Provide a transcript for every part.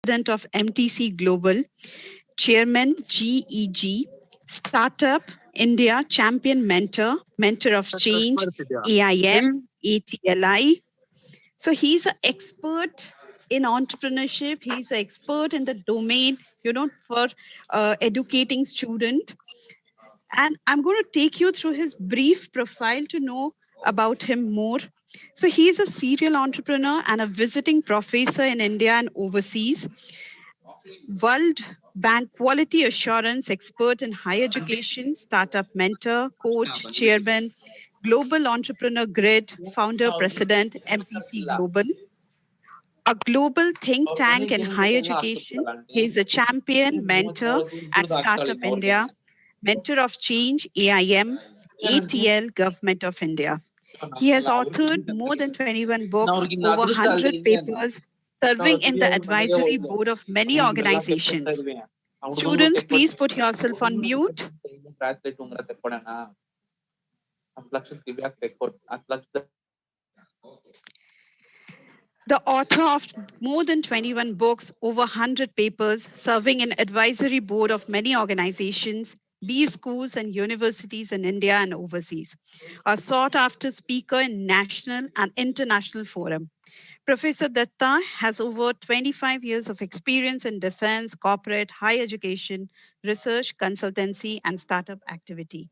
President of MTC Global, Chairman GEG, Startup India Champion Mentor of Change, AIM, ATLI. So he's an expert in entrepreneurship. He's an expert in the domain, for educating student. And I'm going to take you through his brief profile to know about him more. So he's a serial entrepreneur and a visiting professor in India and overseas. World Bank quality assurance expert in higher education, startup mentor, coach, chairman, global entrepreneur grid, founder, president, MTC Global, a global think tank in higher education. He's a champion mentor at Startup India, mentor of change, AIM, ATL, Government of India. He has authored more than 21 books, over 100 papers, serving in the advisory board of many organizations. Students, please put yourself on mute. The author of more than 21 books, over 100 papers, serving in advisory board of many organizations, B schools and universities in India and overseas. A sought-after speaker in national and international forum. Professor Dutta has over 25 years of experience in defense, corporate, higher education, research, consultancy, and startup activity.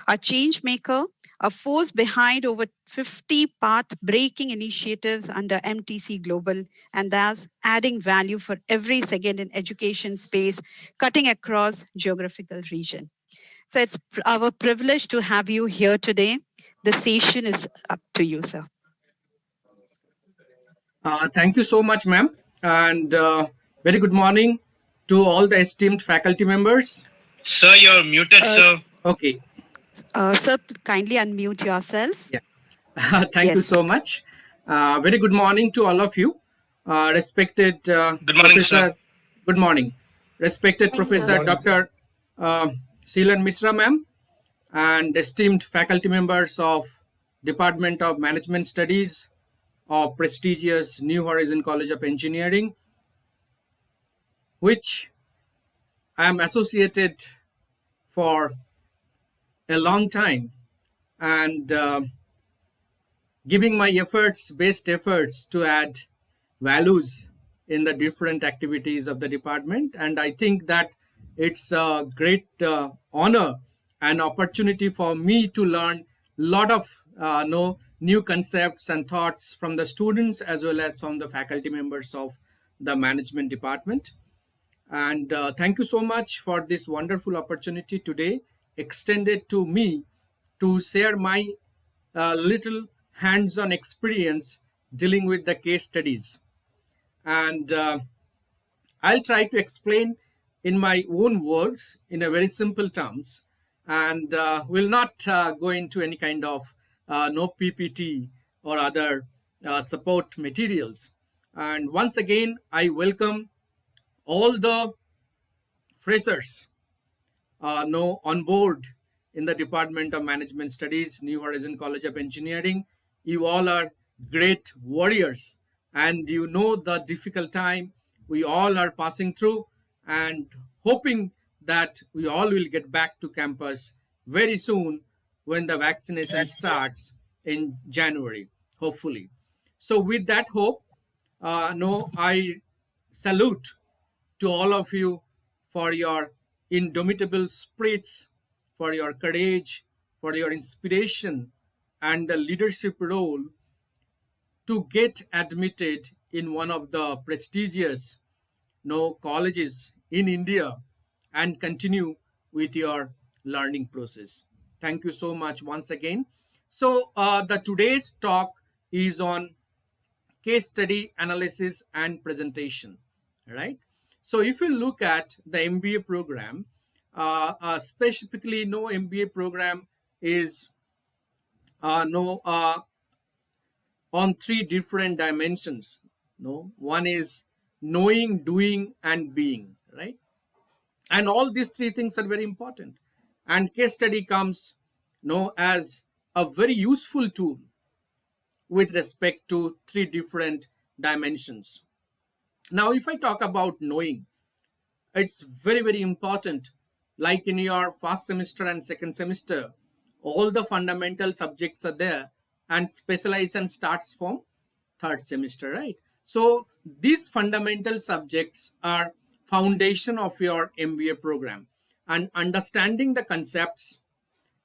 A change maker, a force behind over 50 path-breaking initiatives under MTC Global, and thus adding value for every second in education space, cutting across geographical region. So it's our privilege to have you here today. The session is up to you, sir. Thank you so much, ma'am. And very good morning to all the esteemed faculty members. Sir, you're muted, sir. Okay. Sir, kindly unmute yourself. Yeah. Thank you so much. Very good morning to all of you. Respected Good morning, Professor. sir. Good morning. Respected Professor Dr. Sheelan Mishra, ma'am, and esteemed faculty members of Department of Management Studies of prestigious New Horizon College of Engineering, which I am associated for a long time, and giving my best efforts to add values in the different activities of the department. And I think that it's a great honor and opportunity for me to learn a lot of new concepts and thoughts from the students as well as from the faculty members of the management department. And thank you so much for this wonderful opportunity today extended to me to share my little hands-on experience dealing with the case studies. And I'll try to explain in my own words in a very simple terms, and will not go into any kind of no PPT or other support materials. And once again, I welcome all the freshers on board in the Department of Management Studies, New Horizon College of Engineering. You all are great warriors, and you know the difficult time we all are passing through, and hoping that we all will get back to campus very soon when the vaccination starts in January, hopefully. So with that hope, I salute to all of you for your indomitable spirits, for your courage, for your inspiration, and the leadership role to get admitted in one of the prestigious colleges in India and continue with your learning process. Thank you so much once again. So the today's talk is on case study analysis and presentation, right? So if you look at the MBA program, specifically no MBA program is on three different dimensions. One is knowing, doing, and being, right? And all these three things are very important. And case study comes as a very useful tool with respect to three different dimensions. Now, if I talk about knowing, it's very, very important. Like in your first semester and second semester, all the fundamental subjects are there, and specialization starts from third semester, right? So these fundamental subjects are foundation of your MBA program, and understanding the concepts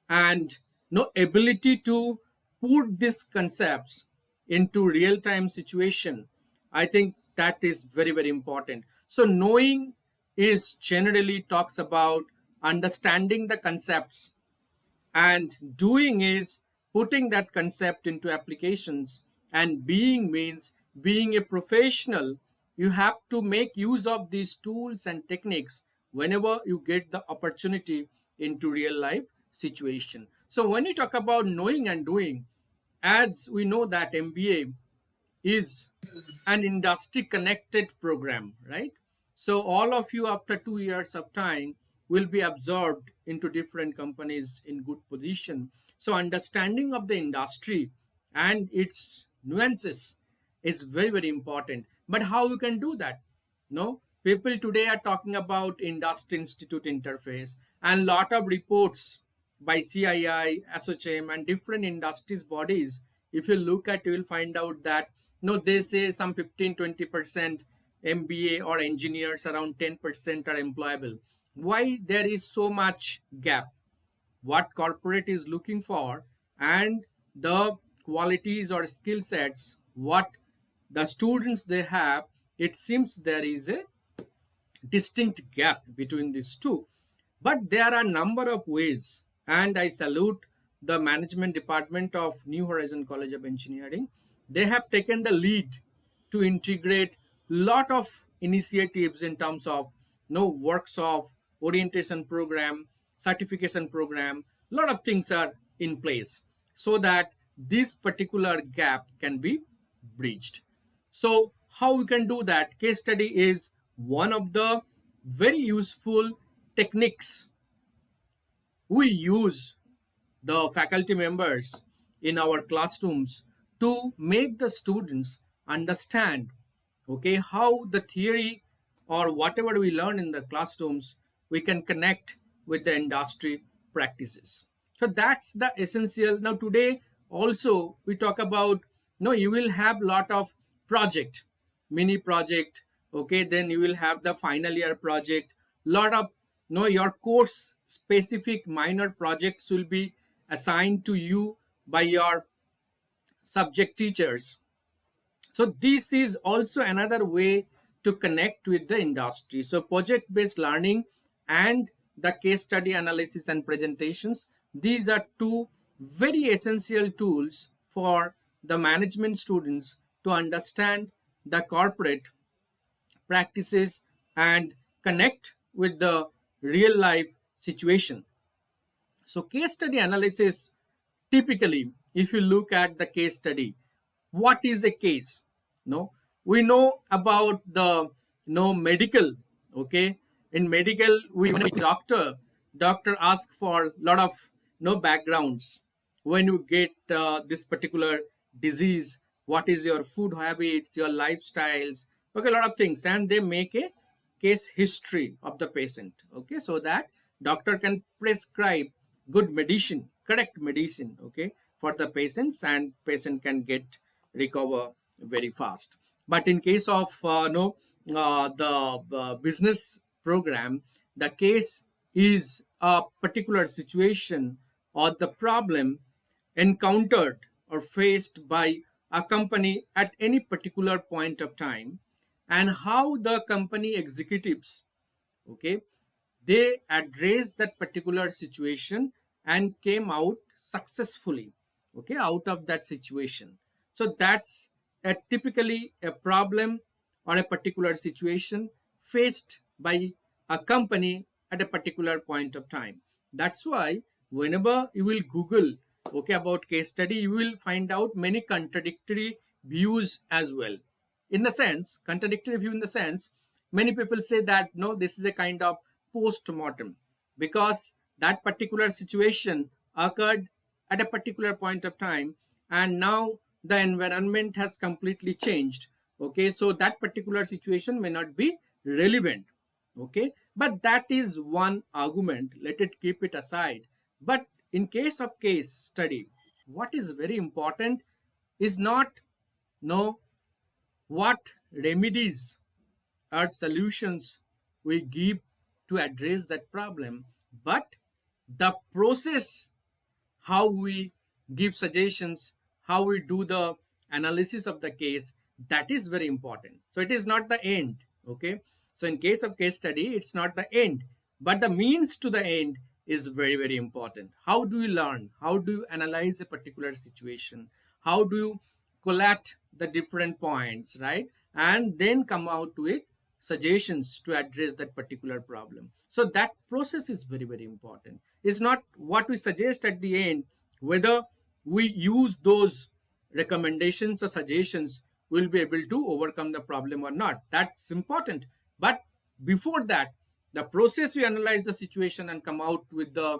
and no ability to put these concepts into real time situation, I think that is very, very important. So knowing is generally talks about understanding the concepts, and doing is putting that concept into applications, and being means being a professional. You have to make use of these tools and techniques whenever you get the opportunity into real life situation. So when you talk about knowing and doing, as we know that MBA is an industry connected program, right? So all of you after 2 years of time will be absorbed into different companies in good position. So understanding of the industry and its nuances is very, very important. But how you can do that? No, people today are talking about industry institute interface, and lot of reports by CII, SOCHM, and different industries bodies. If you look at, you will find out that no, they say some 15-20% MBA or engineers, around 10% are employable. Why there is so much gap? What corporate is looking for, and the qualities or skill sets what the students they have, it seems there is a distinct gap between these two. But there are a number of ways, and I salute the management department of New Horizon College of Engineering. They have taken the lead to integrate lot of initiatives in terms of no workshop, orientation program, certification program. Lot of things are in place so that this particular gap can be bridged. So how we can do that? Case study is one of the very useful techniques we use, the faculty members in our classrooms, to make the students understand, okay, how the theory or whatever we learn in the classrooms we can connect with the industry practices. So that's the essential. Now today also we talk about, no, you will have lot of project, mini project, okay, then you will have the final year project, lot of, no, your course specific minor projects will be assigned to you by your subject teachers. So this is also another way to connect with the industry. So project based learning and the case study analysis and presentations, these are two very essential tools for the management students to understand the corporate practices and connect with the real life situation. So case study analysis, typically, if you look at the case study, what is a case? No, we know about the no medical. Okay, in medical, we when we doctor ask for a lot of no backgrounds. When you get this particular disease, what is your food habits, your lifestyles? Okay, a lot of things, and they make a case history of the patient, okay, so that doctor can prescribe good medicine, correct medicine, okay, for the patients, and patient can get recover very fast. But in case of no the business program, the case is a particular situation or the problem encountered or faced by a company at any particular point of time, and how the company executives, okay, they addressed that particular situation and came out successfully, okay, out of that situation. So that's typically a problem or a particular situation faced by a company at a particular point of time. That's why whenever you will google, okay, about case study, you will find out many contradictory views as well. In the sense, contradictory view in the sense, many people say that no, this is a kind of post-mortem, because that particular situation occurred at a particular point of time, and now the environment has completely changed, Okay, so that particular situation may not be relevant. Okay, but that is one argument, let it keep it aside. But in case of case study, what is very important is not know what remedies or solutions we give to address that problem, but the process, how we give suggestions, how we do the analysis of the case, that is very important. So it is not the end. Okay, so in case of case study, it's not the end, but the means to the end is very, very important. How do you learn, how do you analyze a particular situation, how do you collect the different points, right, and then come out with suggestions to address that particular problem. So that process is very, very important. It's not what we suggest at the end, whether we use those recommendations or suggestions will be able to overcome the problem or not. That's important. But before that, the process we analyze the situation and come out with the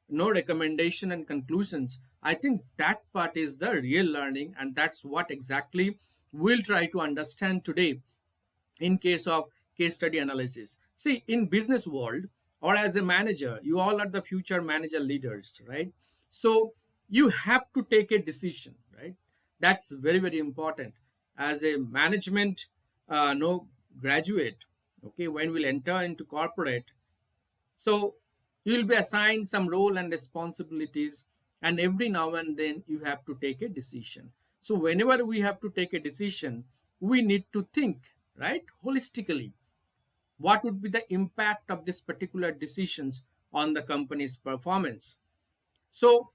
no recommendation and conclusions, I think that part is the real learning, and that's what exactly we'll try to understand today in case of case study analysis. See, in business world or as a manager, you all are the future manager leaders, right? So you have to take a decision, right? That's very, very important. As a management no graduate, okay, when we'll enter into corporate, so you will be assigned some role and responsibilities, and every now and then you have to take a decision. So whenever we have to take a decision, we need to think, right, holistically, what would be the impact of this particular decisions on the company's performance. So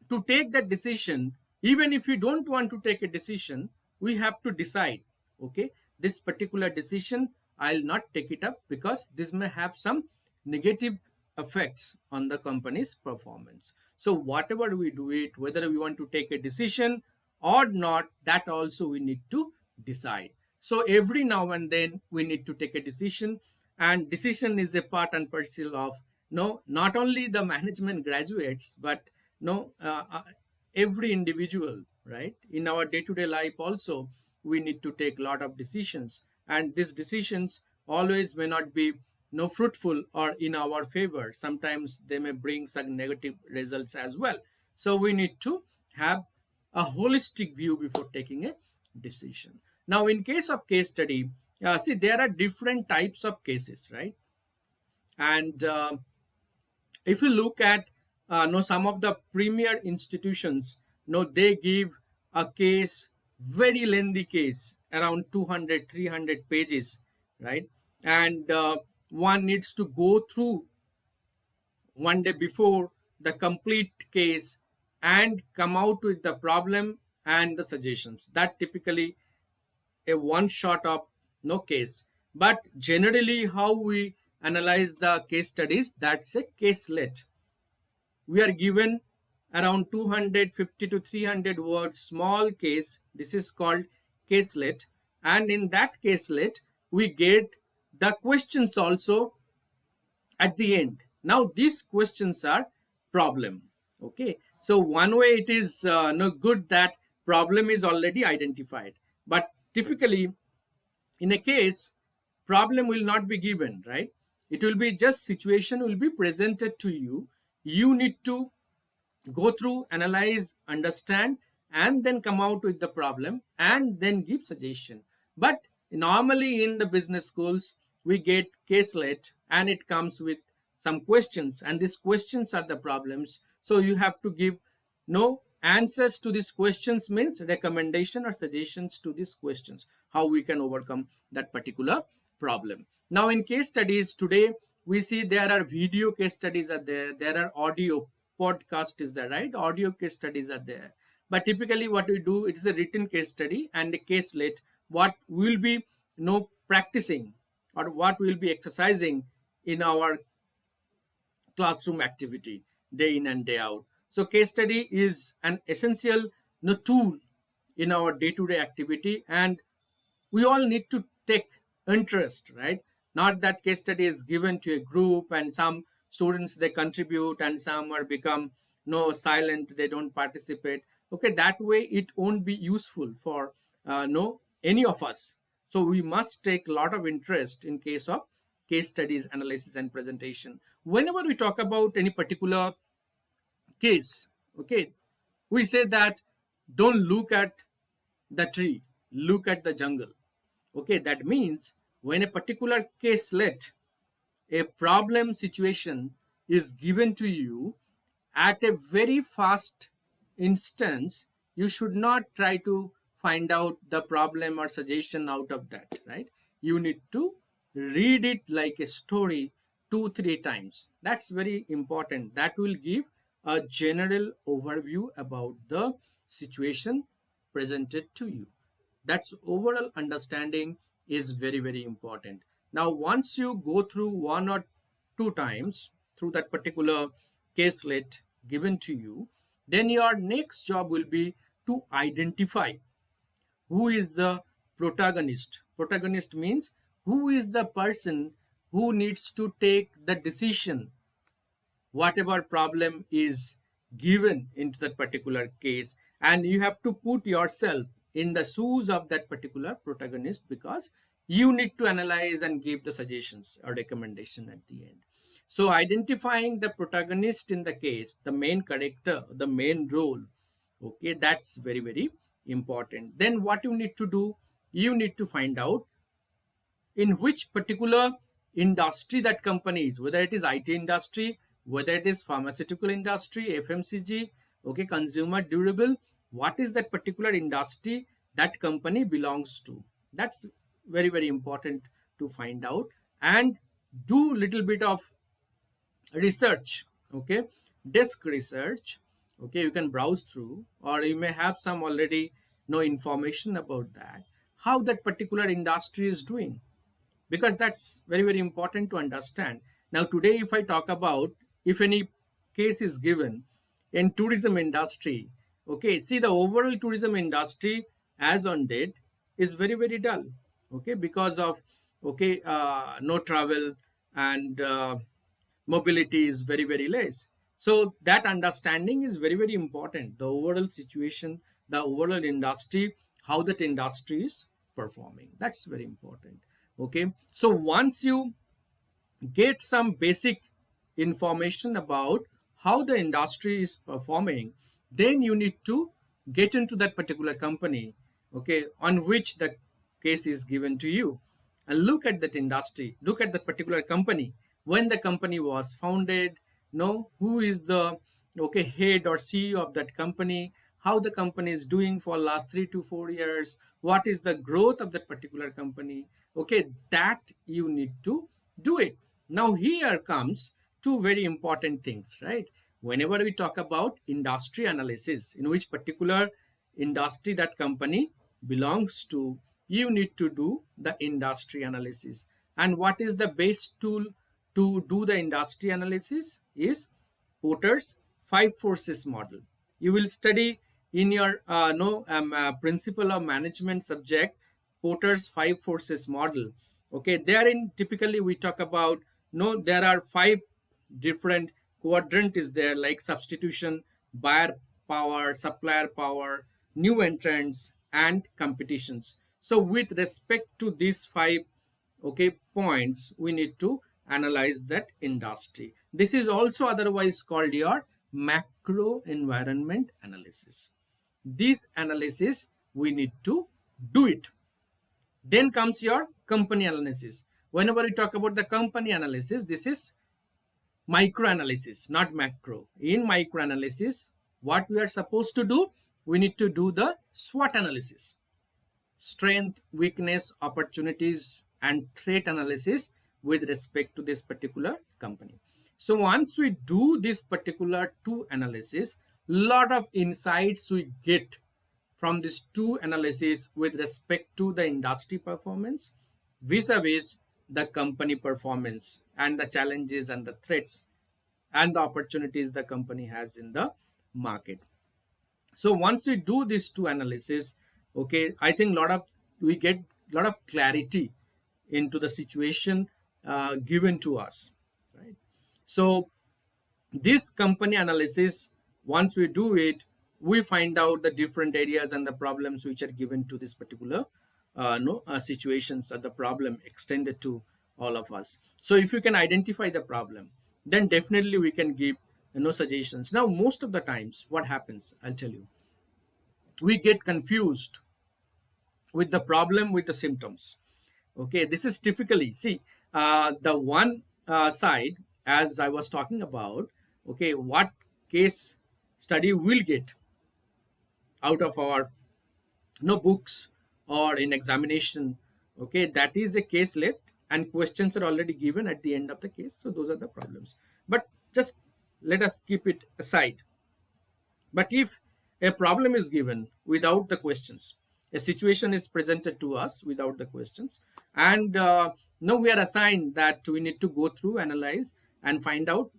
to take that decision, even if we don't want to take a decision, we have to decide, okay, this particular decision I'll not take it up because this may have some negative effects on the company's performance. So whatever we do it, whether we want to take a decision or not, that also we need to decide. So every now and then we need to take a decision, and decision is a part and parcel of no not only the management graduates, but no every individual, right, in our day to day life also. We need to take a lot of decisions, and these decisions always may not be no fruitful or in our favor. Sometimes they may bring some negative results as well. So we need to have a holistic view before taking a decision. Now in case of case study, see, there are different types of cases, right? And if you look at no some of the premier institutions, no, they give a case, very lengthy case, around 200 300 pages, right? And one needs to go through one day before the complete case and come out with the problem and the suggestions. That typically a one shot of no case. But generally how we analyze the case studies, that's a caselet. We are given around 250 to 300 words small case. This is called caselet, and in that caselet we get the questions also at the end. Now these questions are problem. Okay, so one way it is no good that problem is already identified, but typically in a case, problem will not be given, right? It will be just situation will be presented to you. You need to go through, analyze, understand, and then come out with the problem and then give suggestion. But normally in the business schools, we get caselet and it comes with some questions, and these questions are the problems. So you have to give no answers to these questions, means recommendation or suggestions to these questions, how we can overcome that particular problem. Now in case studies today, we see there are video case studies are there are audio podcast is there, right, audio case studies are there. But typically what we do, it is a written case study and a caselet, what will be no practicing or what will be exercising in our classroom activity day in and day out. So case study is an essential tool in our day-to-day activity, and we all need to take interest, right? Not that case study is given to a group and some students they contribute and some are become no silent, they don't participate. Okay, that way it won't be useful for no any of us. So we must take a lot of interest in case of case studies, analysis, and presentation. Whenever we talk about any particular case, okay, we say that don't look at the tree, look at the jungle. Okay, that means when a particular caselet, a problem situation is given to you at a very fast instance, you should not try to find out the problem or suggestion out of that, right? You need to read it like a story 2 3 times. That's very important. That will give a general overview about the situation presented to you. That's overall understanding is very very important. Now once you go through 1 or 2 times through that particular caselet given to you, then your next job will be to identify who is the protagonist. Protagonist means who is the person who needs to take the decision whatever problem is given into that particular case, and you have to put yourself in the shoes of that particular protagonist, because you need to analyze and give the suggestions or recommendation at the end. So identifying the protagonist in the case, the main character, the main role, okay, that's very very important. Then what you need to do, you need to find out in which particular industry that company is, whether it is IT industry, whether it is pharmaceutical industry, FMCG, okay, consumer durable, what is that particular industry that company belongs to. That's very very important to find out, and do little bit of research, okay, desk research, okay, you can browse through, or you may have some already know information about that, how that particular industry is doing, because that's very very important to understand. Now today if I talk about, if any case is given in tourism industry, okay, see the overall tourism industry as on date is very very dull, okay, because of, okay, no travel, and mobility is very very less. So that understanding is very very important, the overall situation, the overall industry, how that industry is performing, that's very important. Okay, so once you get some basic information about how the industry is performing, then you need to get into that particular company, okay, on which the case is given to you, and look at that industry, look at that particular company, when the company was founded, know who is the, okay, head or CEO of that company, how the company is doing for last 3 to 4 years, what is the growth of that particular company, okay, that you need to do it. Now here comes two very important things, right? Whenever we talk about industry analysis, in which particular industry that company belongs to, you need to do the industry analysis. And what is the best tool to do the industry analysis is Porter's five forces model. You will study in your no principle of management subject, Porter's five forces model. Okay, therein typically we talk about, no, there are five different quadrant is there, like substitution, buyer power, supplier power, new entrants, and competitions. So with respect to these five, okay, points, we need to analyze that industry. This is also otherwise called your macro environment analysis. This analysis we need to do it. Then comes your company analysis. Whenever we talk about the company analysis, this is micro analysis, not macro. In micro analysis, what we are supposed to do, we need to do the SWOT analysis, strength, weakness, opportunities, and threat analysis with respect to this particular company. So once we do this particular two analysis, lot of insights we get from these two analysis with respect to the industry performance vis-a-vis the company performance, and the challenges and the threats and the opportunities the company has in the market. So once we do these two analysis, okay, I think we get a lot of clarity into the situation given to us, right? So this company analysis, once we do it, we find out the different areas and the problems which are given to this particular situations or the problem extended to all of us. So if you can identify the problem, then definitely we can give suggestions. Now most of the times what happens, I'll tell you, we get confused with the problem with the symptoms. Okay, this is typically, see, the one side, as I was talking about, okay, what case study will get out of our books or in examination. Okay, that is a case led, and questions are already given at the end of the case, so those are the problems. But just let us keep it aside. But if a problem is given without the questions, a situation is presented to us without the questions, and now we are assigned that we need to go through, analyze, and find out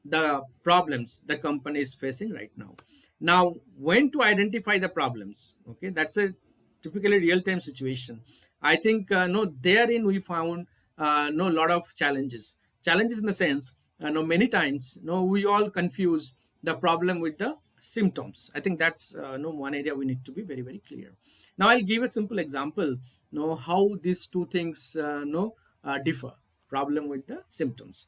the problems the company is facing right now. Now, when to identify the problems? Okay, that's a typically real-time situation. I think no, therein we found no lot of challenges. Challenges in the sense, no, many times no, we all confuse the problem with the symptoms. I think that's no one area we need to be very very clear. Now, I'll give a simple example. Know how these two things no differ. Problem with the symptoms.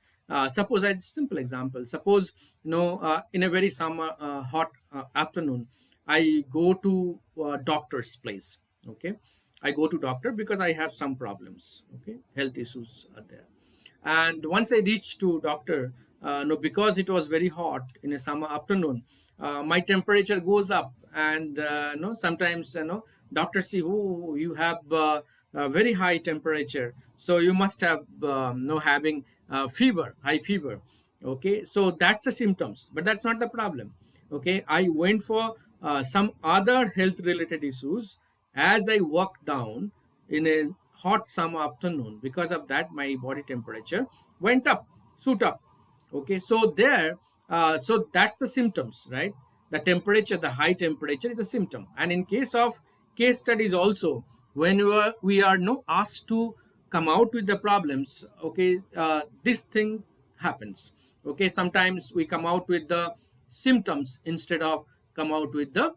Suppose a simple example. Suppose in a very summer hot afternoon, I go to doctor's place. Okay, I go to doctor because I have some problems. Okay, health issues are there. And once I reached to doctor, no, because it was very hot in a summer afternoon, my temperature goes up, and no, sometimes doctor see, oh, you have a very high temperature, so you must have no having fever, high fever. Okay, so that's the symptoms, but that's not the problem. Okay, I went for some other health related issues. As I walked down in a hot summer afternoon, because of that my body temperature went up, shoot up. Okay, so there, so that's the symptoms, right? The temperature, the high temperature is a symptom. And in case of case studies also, when we are no asked to come out with the problems, okay, this thing happens. Okay, sometimes we come out with the symptoms instead of come out with the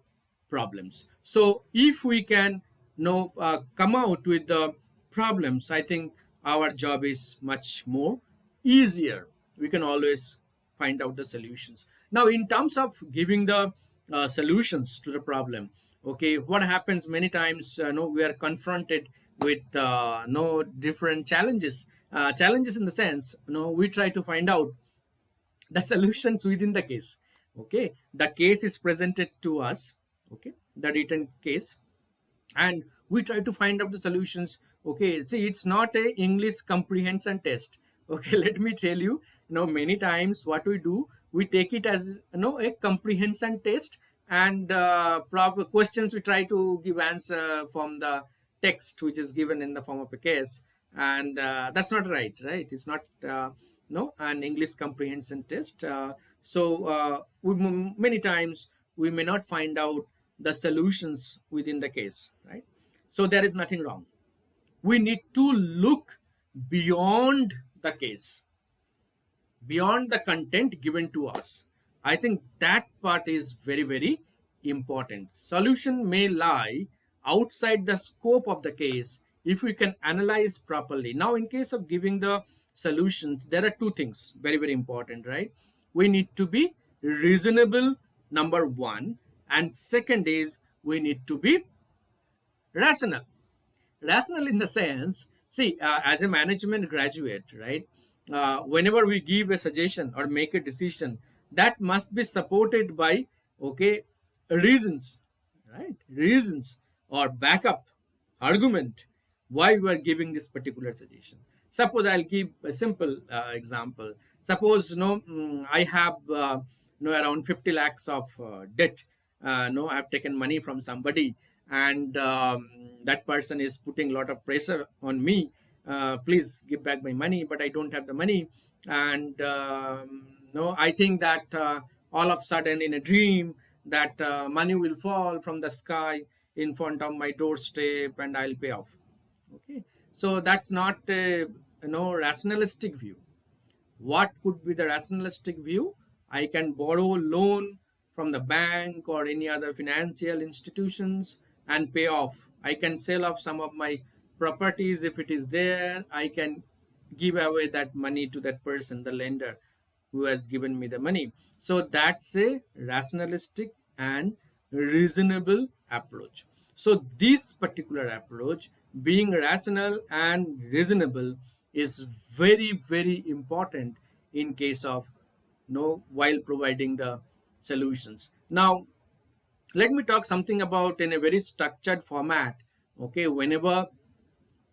problems. So if we can come out with the problems, I think our job is much more easier. We can always find out the solutions. Now in terms of giving the solutions to the problem, okay, what happens many times, no, we are confronted with no different challenges. Challenges in the sense, we try to find out the solutions within the case. Okay, the case is presented to us, okay, the written case, and we try to find out the solutions. Okay, see, it's not a English comprehension test. Okay, let me tell you, many times what we do, we take it as a comprehension test, and proper questions we try to give answer from the text which is given in the form of a case. And that's not right, it's not no an English comprehension test. Many times we may not find out the solutions within the case, right? So there is nothing wrong. We need to look beyond the case, beyond the content given to us. I think that part is very, very important. Solution may lie outside the scope of the case if we can analyze properly. Now, in case of giving the solutions, there are two things very, very important, right? We need to be reasonable, number one, and second is we need to be rational. Rational in the sense, see, as a management graduate, right, whenever we give a suggestion or make a decision, that must be supported by, okay, reasons, right? Reasons or backup argument why we are giving this particular suggestion. Suppose I'll give a simple example. Suppose I have around 50 lakhs of debt. No, I've taken money from somebody, and that person is putting a lot of pressure on me. Please give back my money, but I don't have the money. And no, I think that all of a sudden in a dream that money will fall from the sky in front of my doorstep and I'll pay off. Okay, so that's not a rationalistic view. What could be the rationalistic view? I can borrow loan from the bank or any other financial institutions, and pay off. I can sell off some of my properties if it is there. I can give away that money to that person, the lender who has given me the money. So that's a rationalistic and reasonable approach. So this particular approach, being rational and reasonable, is very, very important in case of while providing the solutions. Now let me talk something about in a very structured format. Okay, whenever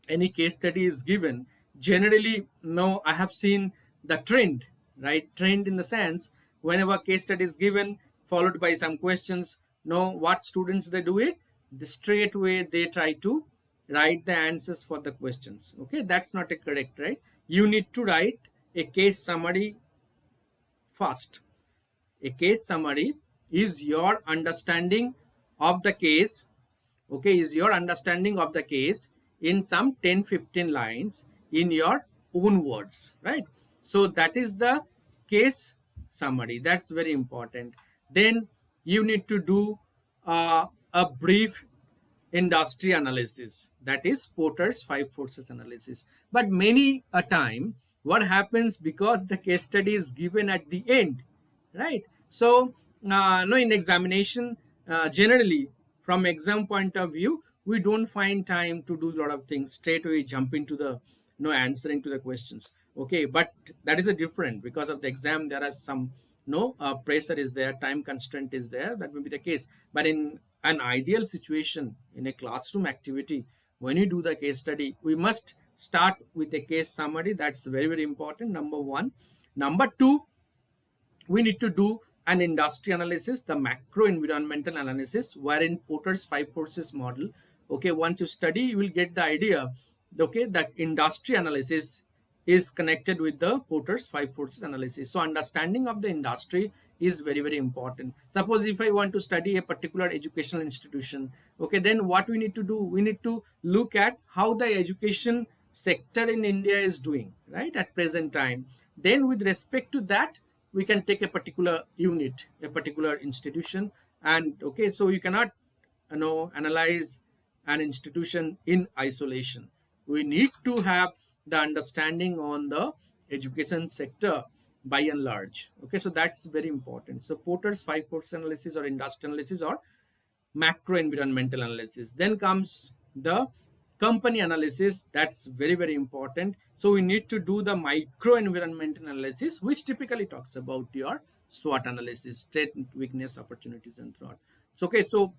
any case study is given, generally, no, I have seen the trend, right? Trend in the sense, whenever case study is given, followed by some questions, no, what students they do it, the straight way they try to write the answers for the questions. Okay, that's not a correct, right? You need to write a case summary first. A case summary is your understanding of the case, okay, is your understanding of the case in some 10-15 lines in your own words, right? So that is the case summary. That's very important. Then you need to do a brief industry analysis, that is Porter's five forces analysis. But many a time what happens, because the case study is given at the end, right? So no, in examination, generally from exam point of view, we don't find time to do a lot of things straight away, jump into the answering to the questions. Okay, but that is a different, because of the exam there are some pressure is there, time constraint is there, that may be the case. But in an ideal situation, in a classroom activity, when you do the case study, we must start with a case summary. That's very, very important, number one. Number two, we need to do an industry analysis, the macro environmental analysis, wherein Porter's five forces model. Okay, once you study, you will get the idea. Okay, that industry analysis is connected with the Porter's five forces analysis. So understanding of the industry is very, very important. Suppose if I want to study a particular educational institution, okay, then what we need to do, we need to look at how the education sector in India is doing, right, at present time. Then with respect to that, we can take a particular unit, a particular institution. And okay, so you cannot analyze an institution in isolation. We need to have the understanding on the education sector by and large. Okay, so that's very important. So Porter's five force analysis or industry analysis or macro environmental analysis. Then comes the company analysis. That's very, very important. So we need to do the micro environmental analysis, which typically talks about your SWOT analysis: strength, weakness, opportunities, and threat. So okay, so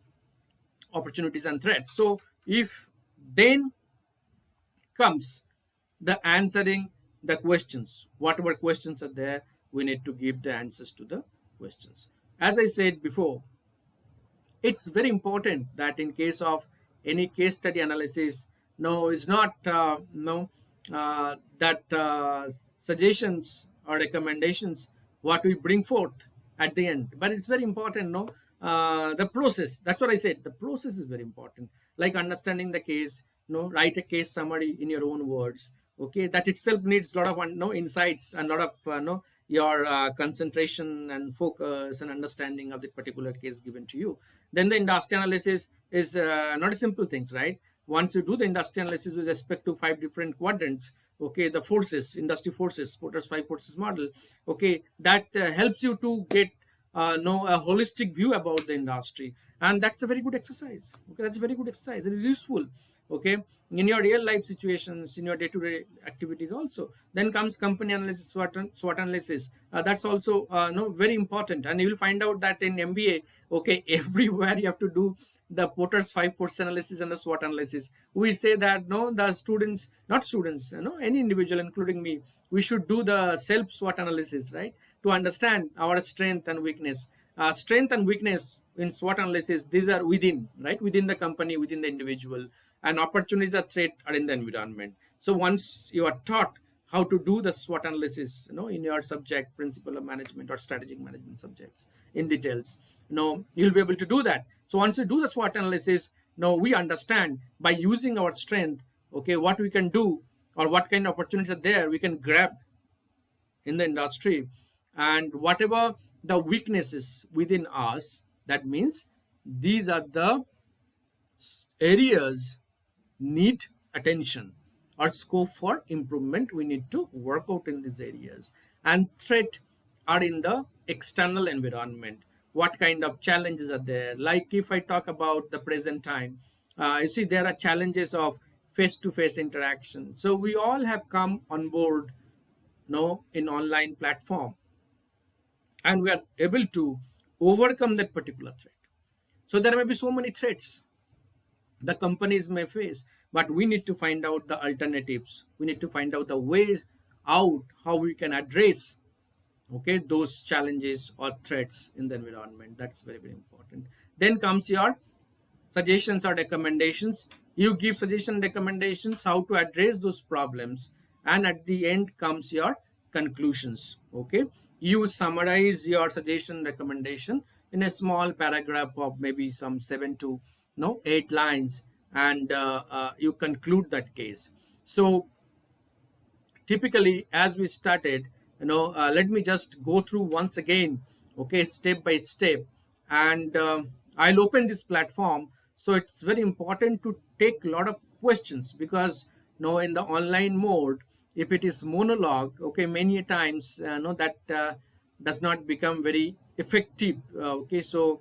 opportunities and threats. So if then comes the answering the questions, whatever questions are there, we need to give the answers to the questions. As I said before, it's very important that in case of any case study analysis, no, it's not no that suggestions or recommendations what we bring forth at the end, but it's very important, no, the process. That's what I said, the process is very important, like understanding the case, write a case summary in your own words. Okay, that itself needs a lot of insights and a lot of your concentration and focus and understanding of the particular case given to you. Then the industry analysis is not a simple things, right? Once you do the industry analysis with respect to five different quadrants, okay, the forces, industry forces, Porter's five forces model, okay, that helps you to get know a holistic view about the industry. And that's a very good exercise. Okay, that's a very good exercise. It is useful, okay, in your real life situations, in your day-to-day activities also. Then comes company analysis, SWOT analysis. That's also no, very important. And you will find out that in MBA, okay, everywhere you have to do the Porter's five force analysis and the SWOT analysis. We say that no, the students, not students, any individual, including me, we should do the self SWOT analysis, right, to understand our strength and weakness. Strength and weakness in SWOT analysis, these are within, right, within the company, within the individual, and opportunities or threat are in the environment. So once you are taught how to do the SWOT analysis, in your subject, principle of management or strategic management subjects in details, you'll be able to do that. So once you do the SWOT analysis, now we understand by using our strength, okay, what we can do or what kind of opportunities are there we can grab in the industry, and whatever the weaknesses within us, that means these are the areas need attention or scope for improvement. We need to work out in these areas. And threat are in the external environment. What kind of challenges are there? Like if I talk about the present time, you see there are challenges of face-to-face interaction. So we all have come on board, in online platform, and we are able to overcome that particular threat. So there may be so many threats the companies may face, but we need to find out the alternatives. We need to find out the ways out how we can address, okay, those challenges or threats in the environment. That's very, very important. Then comes your suggestions or recommendations. You give suggestion recommendations how to address those problems, and at the end comes your conclusions. Okay, you summarize your suggestion recommendation in a small paragraph of maybe some 7 to 8 lines, and you conclude that case. So typically, as we started, let me just go through once again, okay, step by step. And I'll open this platform. So it's very important to take a lot of questions, because in the online mode, if it is monologue, okay, many times that does not become very effective. Okay, so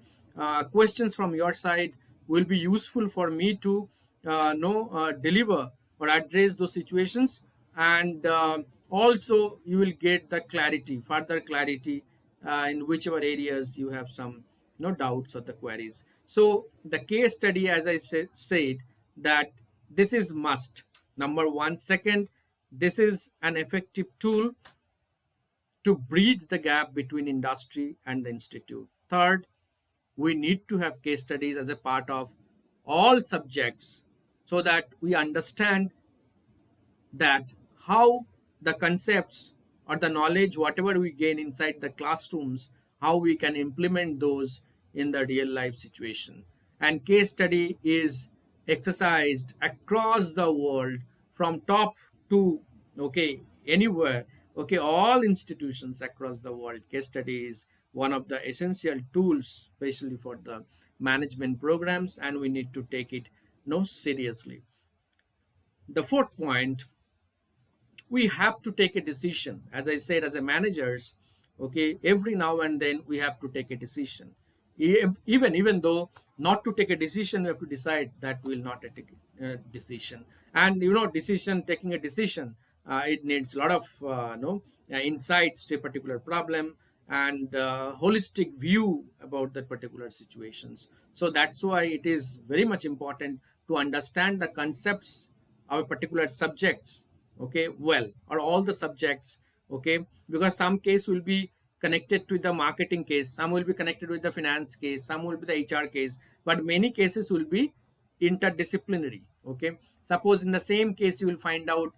questions from your side will be useful for me to deliver or address those situations. And also you will get the clarity, further clarity, in whichever areas you have some doubts or the queries. So the case study, as I said, that this is must, number one. Second, this is an effective tool to bridge the gap between industry and the institute. Third, we need to have case studies as a part of all subjects, so that we understand that how the concepts or the knowledge whatever we gain inside the classrooms, how we can implement those in the real life situation. And case study is exercised across the world, from top to, okay, anywhere, okay, all institutions across the world. Case study is one of the essential tools, especially for the management programs, and we need to take it seriously. The fourth point, we have to take a decision. As I said, as a managers, okay, every now and then we have to take a decision. Even though not to take a decision, we have to decide that we will not take a decision. And decision taking a decision, it needs a lot of insights to a particular problem, and holistic view about that particular situations. So that's why it is very much important to understand the concepts of a particular subjects, okay, well, or all the subjects, okay, because some case will be connected to the marketing case, some will be connected with the finance case, some will be the HR case, but many cases will be interdisciplinary. Okay, suppose in the same case you will find out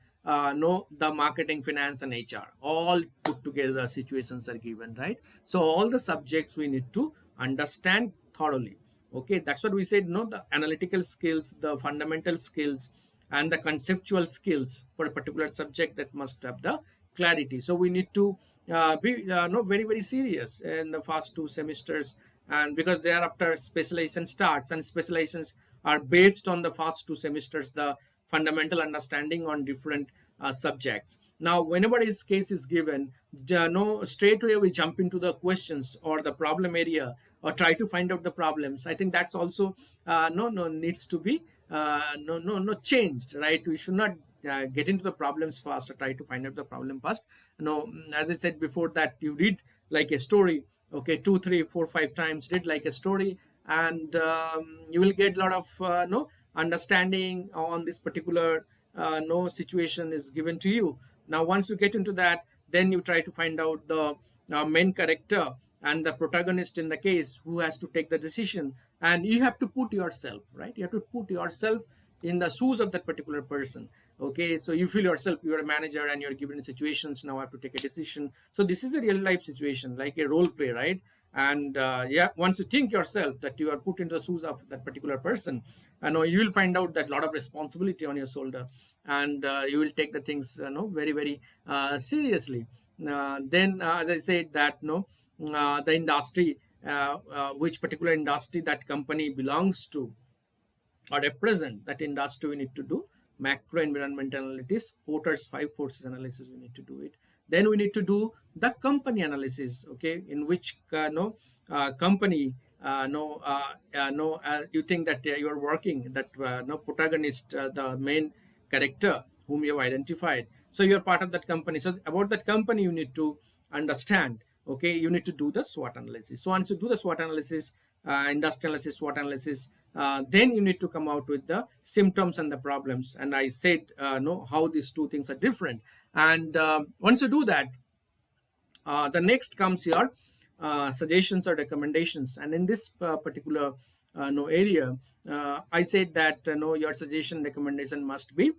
no, the marketing, finance, and HR all put together situations are given, right? So all the subjects we need to understand thoroughly. Okay, that's what we said, no, the analytical skills, the fundamental skills, and the conceptual skills for a particular subject, that must have the clarity. So we need to be no, very, very serious in the first 2 semesters, and because thereafter specialization starts, and specializations are based on the first 2 semesters, the fundamental understanding on different subjects. Now whenever this case is given, no, straight away we jump into the questions or the problem area, or try to find out the problems. I think that's also no needs to be no changed, right? We should not get into the problems first, or try to find out the problem first. As I said before, that you read like a story, okay, 2 3 4 5 times read like a story, and you will get a lot of no understanding on this particular no situation is given to you. Now once you get into that, then you try to find out the main character and the protagonist in the case, who has to take the decision, and you have to put yourself, right, you have to put yourself in the shoes of that particular person. Okay, so you feel yourself, you're a manager and you're given situations, now I have to take a decision. So this is a real life situation, like a role play, right? And yeah, once you think yourself that you are put into the shoes of that particular person, I know you will find out that a lot of responsibility on your shoulder, and you will take the things very, very seriously. Then as I said that no, the industry, which particular industry that company belongs to, or represent that industry, we need to do macro environmental analysis, Porter's five forces analysis, we need to do it. Then we need to do the company analysis, okay, in which no company no no you think that you are working, that no protagonist, the main character whom you have identified, so you're part of that company. So about that company you need to understand, okay. You need to do the SWOT analysis. So once you do the SWOT analysis, industrial analysis, SWOT analysis, then you need to come out with the symptoms and the problems. And I said no how these two things are different. And once you do that, the next comes your suggestions or recommendations. And in this particular no area, I said that no your suggestion recommendation must be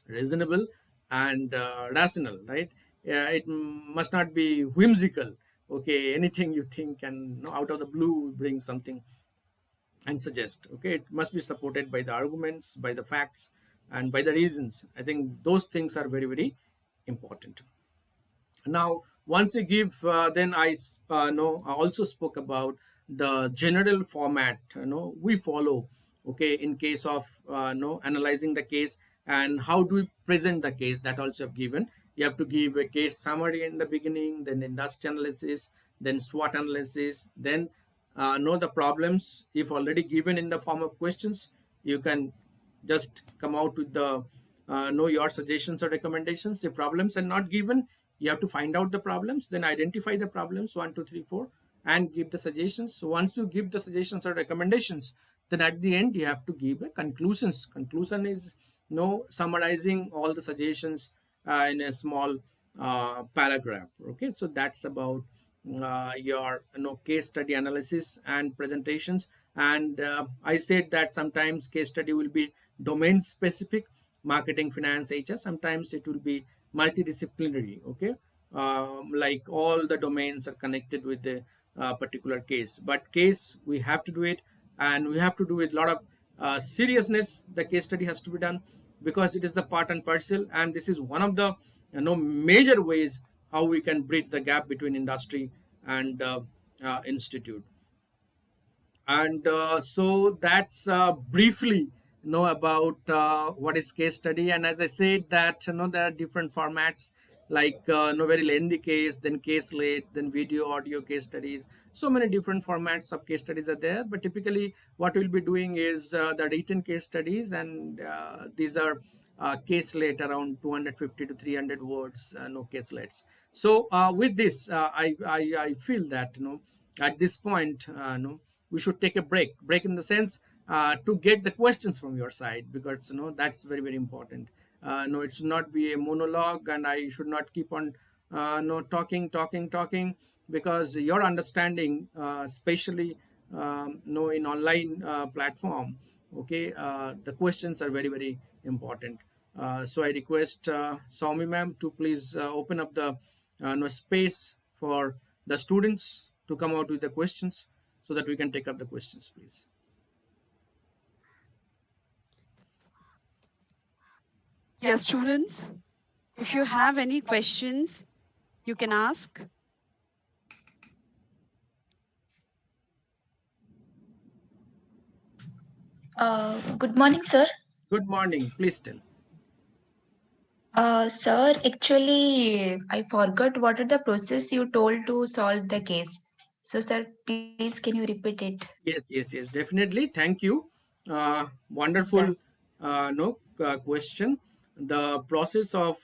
reasonable and rational, right? It must not be whimsical, okay. Anything you think and no, out of the blue bring something and suggest, okay. It must be supported by the arguments, by the facts, and by the reasons. I think those things are very, very important. Now once you give then I know I also spoke about the general format we follow, okay, in case of analyzing the case, and how do we present the case, that also have given. You have to give a case summary in the beginning, then industry analysis, then SWOT analysis, then know the problems. If already given in the form of questions, you can just come out with the know your suggestions or recommendations. If problems are not given, you have to find out the problems, then identify the problems, 1 2 3 4, and give the suggestions. So once you give the suggestions or recommendations, then at the end you have to give a conclusions. Conclusion is summarizing all the suggestions in a small paragraph, okay. So that's about your case study analysis and presentations. And I said that sometimes case study will be domain specific, marketing, finance, HR. Sometimes it will be multidisciplinary, okay. Like all the domains are connected with the particular case, but case we have to do it, and we have to do with a lot of seriousness. The case study has to be done because it is the part and parcel, and this is one of the major ways how we can bridge the gap between industry and institute. And so that's briefly know about what is case study. And as I said that there are different formats, like very lengthy case, then case late, then video audio case studies. So many different formats of case studies are there, but typically what we'll be doing is the written case studies, and these are case late around 250 to 300 words, no case lates. So with this I feel that at this point we should take a break in the sense to get the questions from your side, because that's very, very important. No, it should not be a monologue, and I should not keep on no talking, because your understanding, especially no in online platform, okay, the questions are very, very important. So I request Soumi ma'am to please open up the no space for the students to come out with the questions, so that we can take up the questions, please. Yes, students, if you have any questions, you can ask. Good morning, sir. Good morning, please tell. Sir, actually, I forgot what are the process you told to solve the case. So, sir, please can you repeat it? Yes, definitely. Thank you. Yes, sir. Wonderful no question. The process of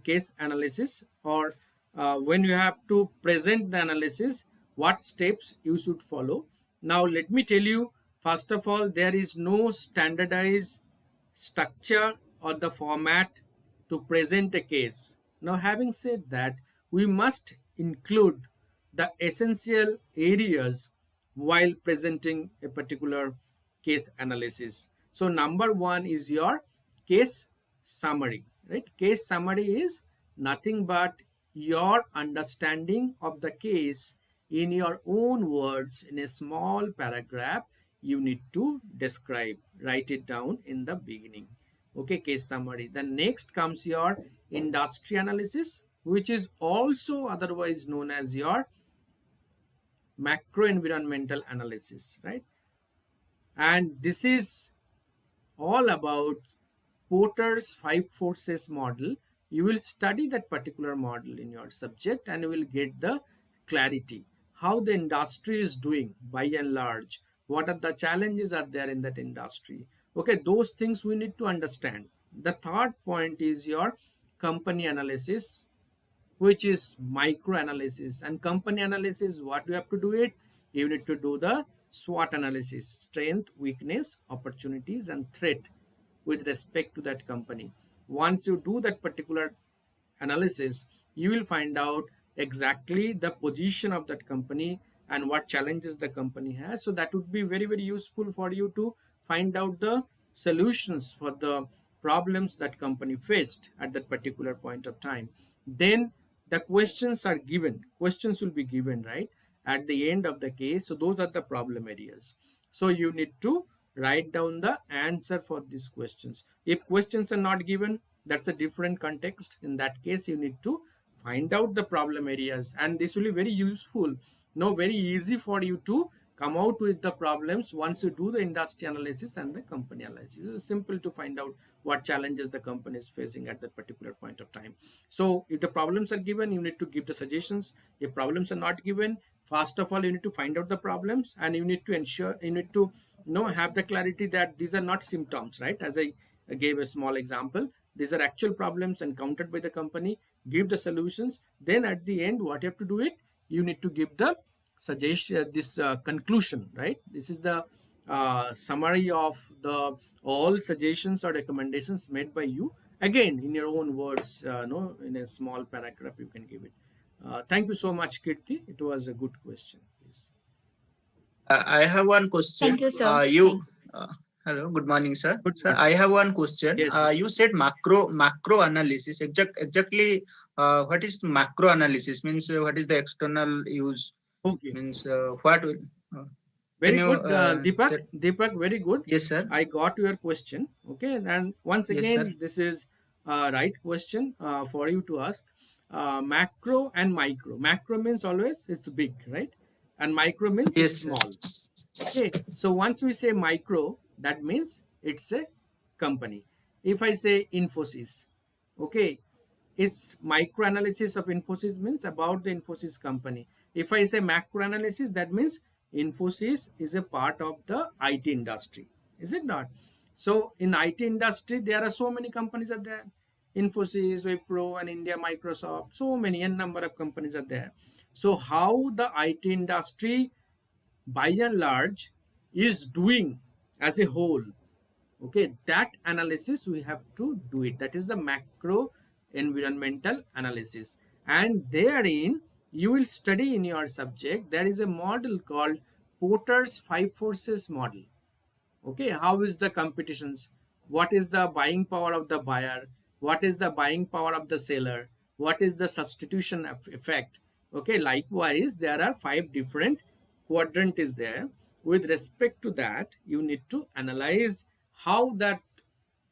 case analysis, or when you have to present the analysis, what steps you should follow. Now let me tell you, first of all, there is no standardized structure or the format to present a case. Now, having said that, we must include the essential areas while presenting a particular case analysis. So, number one is your case summary, right? Case summary is nothing but your understanding of the case in your own words in a small paragraph. You need to describe, write it down in the beginning, okay. Case summary. Then next comes your industry analysis, which is also otherwise known as your macro environmental analysis, right? And this is all about Porter's five forces model. You will study that particular model in your subject and you will get the clarity how the industry is doing by and large, what are the challenges are there in that industry. Okay, those things we need to understand. The third point is your company analysis, which is micro analysis. And company analysis, what you have to do it, you need to do the SWOT analysis: strength, weakness, opportunities and threat with respect to that company. Once you do that particular analysis, you will find out exactly the position of that company and what challenges the company has. So that would be very, very useful for you to find out the solutions for the problems that company faced at that particular point of time. Then the questions are given, questions will be given, right, at the end of the case. So those are the problem areas. So you need to write down the answer for these questions. If questions are not given, that's a different context. In that case, you need to find out the problem areas, and this will be very useful, no, very easy for you to come out with the problems once you do the industry analysis and the company analysis. It's simple to find out what challenges the company is facing at that particular point of time. So if the problems are given, you need to give the suggestions. If problems are not given, first of all you need to find out the problems, and you need to ensure, you need to have the clarity that these are not symptoms, right? As I gave a small example, these are actual problems encountered by the company. Give the solutions. Then at the end, what you have to do it, you need to give the suggestion, this conclusion, right? This is the summary of the all suggestions or recommendations made by you, again in your own words, no, in a small paragraph you can give it. Thank you so much, Kirti. It was a good question. Please. I have one question. Thank you, sir. Hello, good morning, sir. Good Sir, morning. I have one question. Yes. You said macro analysis. Exactly, what is macro analysis? Means what is the external use? Okay. Means what will? Very Can you? good, Deepak, very good. Yes, sir. I got your question. Okay, and once Yes, sir. again, this is a right question for you to ask. Macro and micro. Macro means always it's big, right? And micro means it's Yes, sir. small. Okay, so once we say micro, that means it's a company. If I say Infosys, okay, it's micro analysis of Infosys means about the Infosys company. If I say macro analysis, that means Infosys is a part of the IT industry, is it not? So in IT industry, there are so many companies are there. Infosys, Wipro, and India, Microsoft, so many, n number of companies are there. So how the IT industry by and large is doing as a whole, okay, that analysis we have to do it. That is the macro environmental analysis. And therein you will study in your subject, there is a model called Porter's five forces model. Okay, how is the competitions, what is the buying power of the buyer, what is the buying power of the seller, what is the substitution effect. Okay, likewise there are five different quadrant is there. With respect to that, you need to analyze how that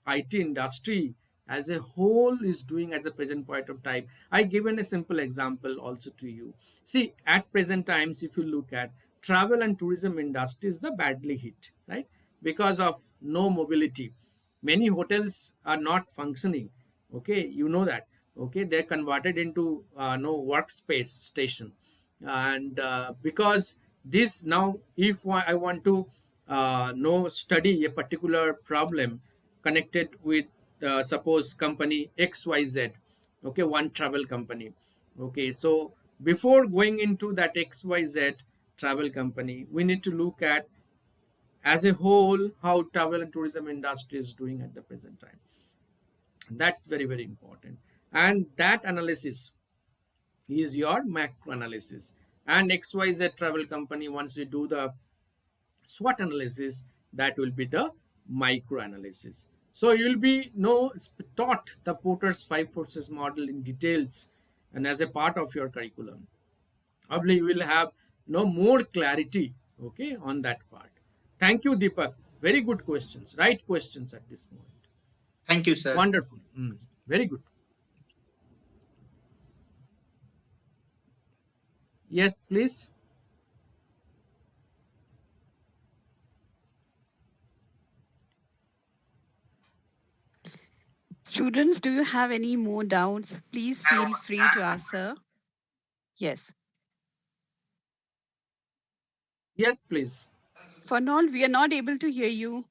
IT industry as a whole is doing at the present point of time. I given a simple example also to you. See, at present times, if you look at travel and tourism industry is the badly hit, right? Because of no mobility. Many hotels are not functioning. Okay, you know that. Okay, they're converted into no workspace station, and because this now, if I want to know study a particular problem connected with suppose company XYZ, okay, one travel company. Okay, so before going into that XYZ travel company, we need to look at as a whole how travel and tourism industry is doing at the present time. That's very, very important. And that analysis is your macro analysis. And XYZ travel company, once you do the SWOT analysis, that will be the micro analysis. So you'll be taught the Porter's five forces model in details and as a part of your curriculum. Probably you will have no more clarity, okay, on that part. Thank you, Deepak. Very good questions, right questions at this moment. Thank you, sir. Wonderful. Very good. Yes, please. Students, do you have any more doubts? Please feel free to ask, sir. Yes. Yes, please. Fanol, we are not able to hear you.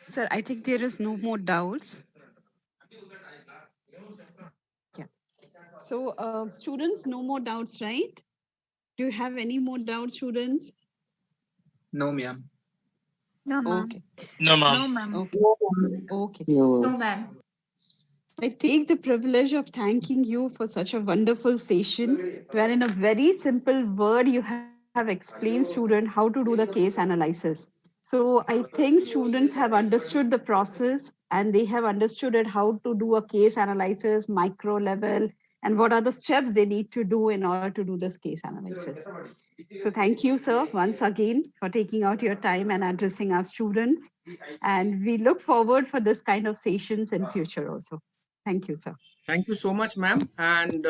Sir, I think there is no more doubts. Yeah. So, students, no more doubts, right? Do you have any more doubts, students? No, ma'am. No, ma'am. Okay. No, ma'am. No, ma'am. Okay. Okay. No, ma'am. I take the privilege of thanking you for such a wonderful session, where in a very simple word you have explained student how to do the case analysis. So I think students have understood the process and they have understood it how to do a case analysis, micro level, and what are the steps they need to do in order to do this case analysis. So thank you, sir, once again for taking out your time and addressing our students. And we look forward for this kind of sessions in future also. Thank you, sir. Thank you so much, ma'am. And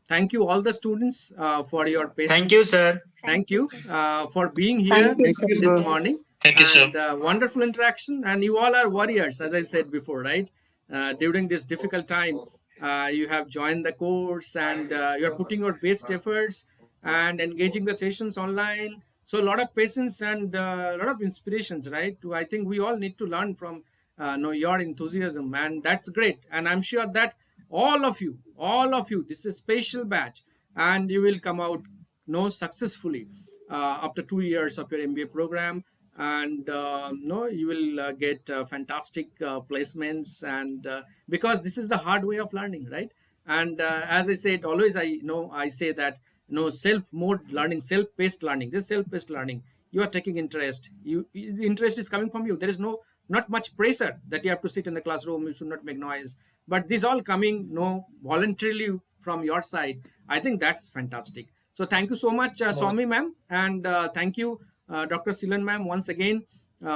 thank you, all the students, for your Thank you, patience. sir. Thank you for being Thank here you, this sir. morning. Thank you, sir. And wonderful interaction. And you all are warriors, as I said before, right? During this difficult time, you have joined the course and you're putting your best efforts and engaging the sessions online. So a lot of patience and a lot of inspirations, right? I think we all need to learn from your enthusiasm, and that's great. And I'm sure that all of you, this is a special batch, and you will come out successfully after 2 years of your MBA program, and no, you will get fantastic placements, and because this is the hard way of learning, right? And as I said, always I say that self-mode learning, self-paced learning, this self-paced learning, you are taking interest. The interest is coming from you. There is not much pressure that you have to sit in the classroom. You should not make noise. But this all coming voluntarily from your side. I think that's fantastic. So thank you so much, Swami ma'am, and thank you, Dr. Silan ma'am, once again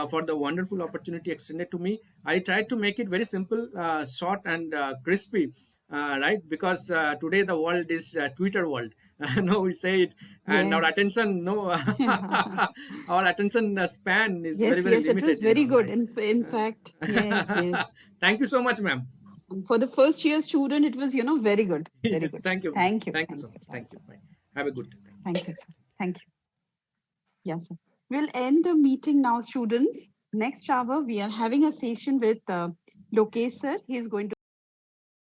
for the wonderful opportunity extended to me. I tried to make it very simple, short, and crispy, right? Because today the world is Twitter world. No, we say it, and our Yes. attention, our attention span is very, Yes, very yes, it was limited in very good. online. In fact, yes, yes. Thank you so much, ma'am. And for the first year student, it was, very good. Very Yes, good. thank you. Thank you. Thank you Thank so you, much. sir. Thank you. Bye. Have a good day. Thank you, sir. Thank you. Yes, sir. We'll end the meeting now, students. Next hour, we are having a session with Lokesh, sir. He is going to